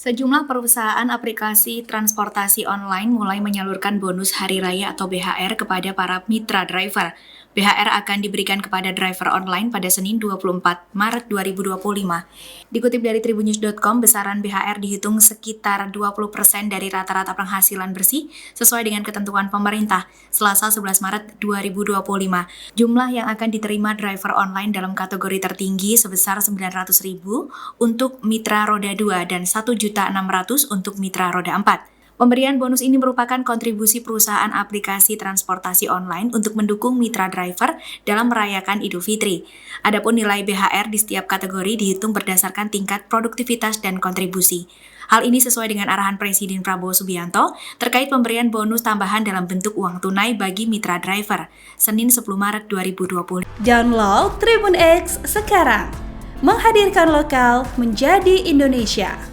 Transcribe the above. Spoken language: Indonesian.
Sejumlah perusahaan aplikasi transportasi online mulai menyalurkan bonus hari raya atau BHR kepada para mitra driver. BHR akan diberikan kepada driver online pada Senin 24 Maret 2025. Dikutip dari tribunnews.com, besaran BHR dihitung sekitar 20% dari rata-rata penghasilan bersih sesuai dengan ketentuan pemerintah Selasa 11 Maret 2025. Jumlah yang akan diterima driver online dalam kategori tertinggi sebesar 900.000 untuk mitra roda 2 dan 1.600.000 untuk mitra roda 4. Pemberian bonus ini merupakan kontribusi perusahaan aplikasi transportasi online untuk mendukung mitra driver dalam merayakan Idul Fitri. Adapun nilai BHR di setiap kategori dihitung berdasarkan tingkat produktivitas dan kontribusi. Hal ini sesuai dengan arahan Presiden Prabowo Subianto terkait pemberian bonus tambahan dalam bentuk uang tunai bagi mitra driver, Senin 10 Maret 2020. Download Tribun X sekarang, menghadirkan lokal menjadi Indonesia.